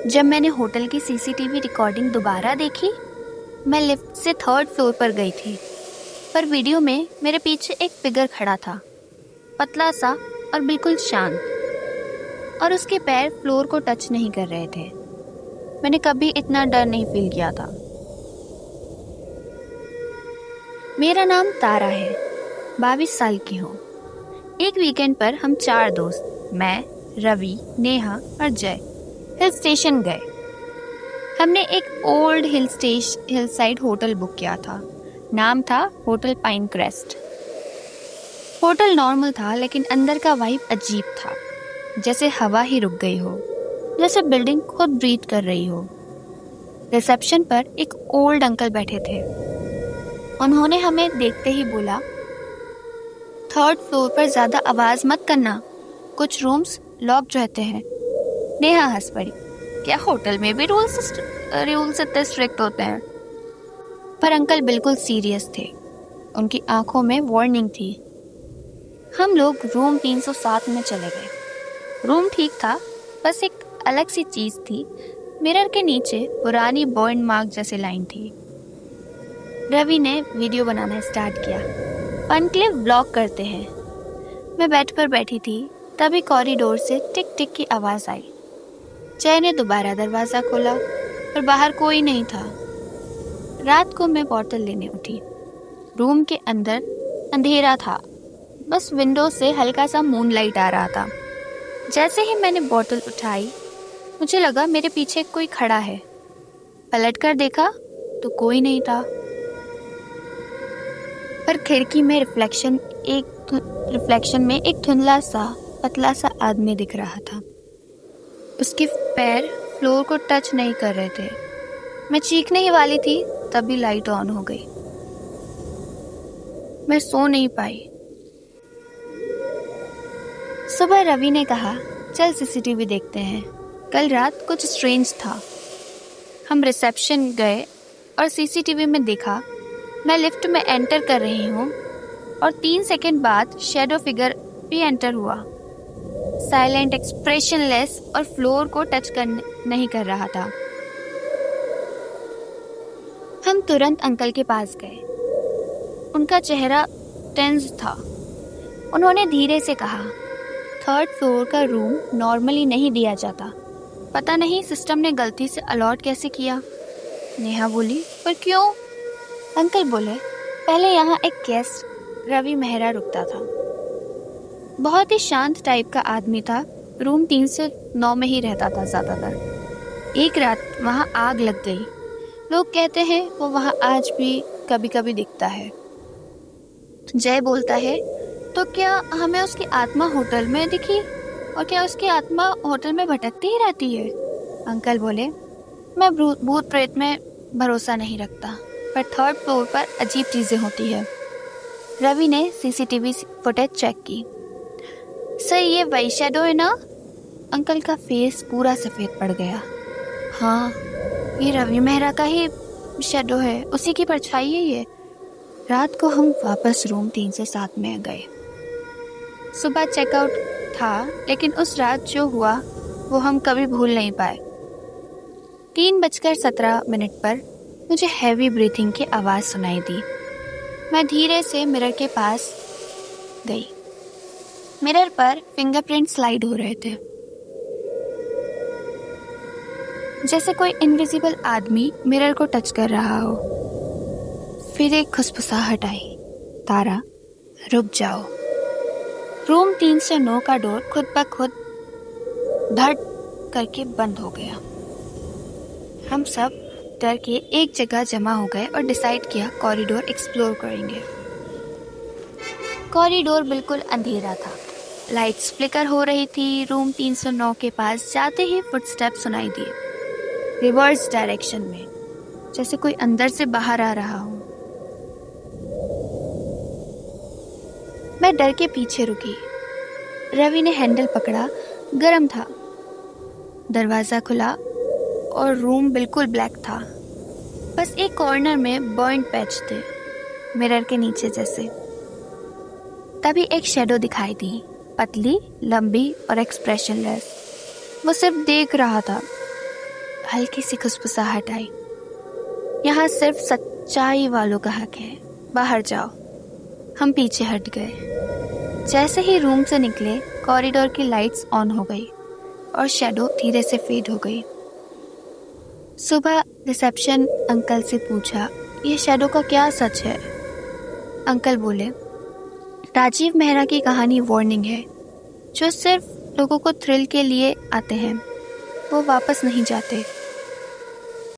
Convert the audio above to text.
जब मैंने होटल की सीसीटीवी रिकॉर्डिंग दोबारा देखी, मैं लिफ्ट से 3rd फ्लोर पर गई थी, पर वीडियो में मेरे पीछे एक फिगर खड़ा था, पतला सा और बिल्कुल शांत, और उसके पैर फ्लोर को टच नहीं कर रहे थे। मैंने कभी इतना डर नहीं फील किया था। मेरा नाम तारा है, 22 साल की हूँ। एक वीकेंड पर हम 4 दोस्त, मैं, रवि, नेहा और जय, हिल स्टेशन गए। हमने एक old hill side hotel book किया था। नाम था hotel pine crest. Hotel normal था, लेकिन अंदर का वाइब अजीब था, जैसे हवा ही रुक गई हो, जैसे बिल्डिंग खुद ब्रीथ कर रही हो। रिसेप्शन पर एक ओल्ड अंकल बैठे थे। उन्होंने हमें देखते ही बोला, 3rd फ्लोर पर ज्यादा आवाज मत करना, कुछ रूम्स लॉक्ड रहते हैं। नेहा हंस पड़ी, क्या होटल में भी रूल्स इतने स्ट्रिक्ट होते हैं? पर अंकल बिल्कुल सीरियस थे, उनकी आंखों में वार्निंग थी। हम लोग रूम 307 में चले गए। रूम ठीक था, बस एक अलग सी चीज थी। मिरर के नीचे पुरानी बॉन्ड मार्क जैसी लाइन थी। रवि ने वीडियो बनाना स्टार्ट किया, अनक्लेव ब्लॉक करते हैं। मैं बेड पर बैठी थी, तभी कॉरिडोर से टिक टिक की आवाज आई। जय ने दोबारा दरवाजा खोला, पर बाहर कोई नहीं था। रात को मैं बोतल लेने उठी। रूम के अंदर अंधेरा था, बस विंडो से हल्का सा मूनलाइट आ रहा था। जैसे ही मैंने बोतल उठाई, मुझे लगा मेरे पीछे कोई खड़ा है। पलटकर देखा तो कोई नहीं था, पर खिड़की में रिफ्लेक्शन में एक धुंधला सा पतला सा आदमी दिख रहा था। उसके पैर फ्लोर को टच नहीं कर रहे थे। मैं चीखने ही वाली थी, तभी लाइट ऑन हो गई। मैं सो नहीं पाई। सुबह रवि ने कहा, चल सीसीटीवी देखते हैं। कल रात कुछ स्ट्रेंज था। हम रिसेप्शन गए और सीसीटीवी में देखा, मैं लिफ्ट में एंटर कर रही हूँ और 3 सेकंड बाद शैडो फिगर भी एंटर हुआ। साइलेंट, एक्सप्रेशनलेस और फ्लोर को टच नहीं कर रहा था। हम तुरंत अंकल के पास गए। उनका चेहरा टेंस था। उन्होंने धीरे से कहा, 3rd फ्लोर का रूम नॉर्मली नहीं दिया जाता। पता नहीं सिस्टम ने गलती से अलॉट कैसे किया। नेहा बोली, पर क्यों? अंकल बोले, पहले यहाँ एक गेस्ट रवि मेहरा रुकता था। बहुत ही शांत टाइप का आदमी था। रूम 309 में ही रहता था ज्यादातर। एक रात वहाँ आग लग गई। लोग कहते हैं वो वहाँ आज भी कभी कभी दिखता है। जय बोलता है, तो क्या हमें उसकी आत्मा होटल में दिखी, और क्या उसकी आत्मा होटल में भटकती ही रहती है? अंकल बोले, मैं भूत प्रेत में भरोसा नहीं रखता, पर 3rd फ्लोर पर अजीब चीजें होती है। रवि ने सीसीटीवी फुटेज चेक की। सर, ये वही शैडो है ना? अंकल का फेस पूरा सफेद पड़ गया। हाँ, ये रवि मेहरा का ही शैडो है, उसी की परछाई है ये। रात को हम वापस रूम 307 में गए। सुबह चेकआउट था, लेकिन उस रात जो हुआ वो हम कभी भूल नहीं पाए। 3:17 पर मुझे हैवी ब्रीथिंग की आवाज़ सुनाई दी। मैं धीरे से मिरर के पास गई। मिरर पर फिंगरप्रिंट स्लाइड हो रहे थे, जैसे कोई इनविजिबल आदमी मिरर को टच कर रहा हो। फिर एक खुसफुसाहट आई, तारा रुक जाओ। रूम 309 का डोर खुद ब खुद धड़ करके बंद हो गया। हम सब डर के एक जगह जमा हो गए और डिसाइड किया कॉरिडोर एक्सप्लोर करेंगे। कॉरिडोर बिल्कुल अंधेरा था, लाइट्स फ्लिकर हो रही थी। रूम 309 के पास जाते ही फुटस्टेप सुनाई दिए, रिवर्स डायरेक्शन में, जैसे कोई अंदर से बाहर आ रहा हो। मैं डर के पीछे रुकी। रवि ने हैंडल पकड़ा, गर्म था। दरवाजा खुला और रूम बिल्कुल ब्लैक था। बस एक कॉर्नर में बर्न पैच थे, मिरर के नीचे जैसे। तभी एक शैडो दिखाई दी, पतली, लंबी और एक्सप्रेशनलेस। वो सिर्फ देख रहा था। हल्की सी खुशबुसाहट आई। यहाँ सिर्फ सच्चाई वालों का हक है, बाहर जाओ। हम पीछे हट गए। जैसे ही रूम से निकले, कॉरिडोर की लाइट्स ऑन हो गई और शैडो धीरे से फेड हो गई। सुबह रिसेप्शन अंकल से पूछा, ये शैडो का क्या सच है? अंकल बोले, राजीव मेहरा की कहानी वार्निंग है। जो सिर्फ लोगों को थ्रिल के लिए आते हैं वो वापस नहीं जाते।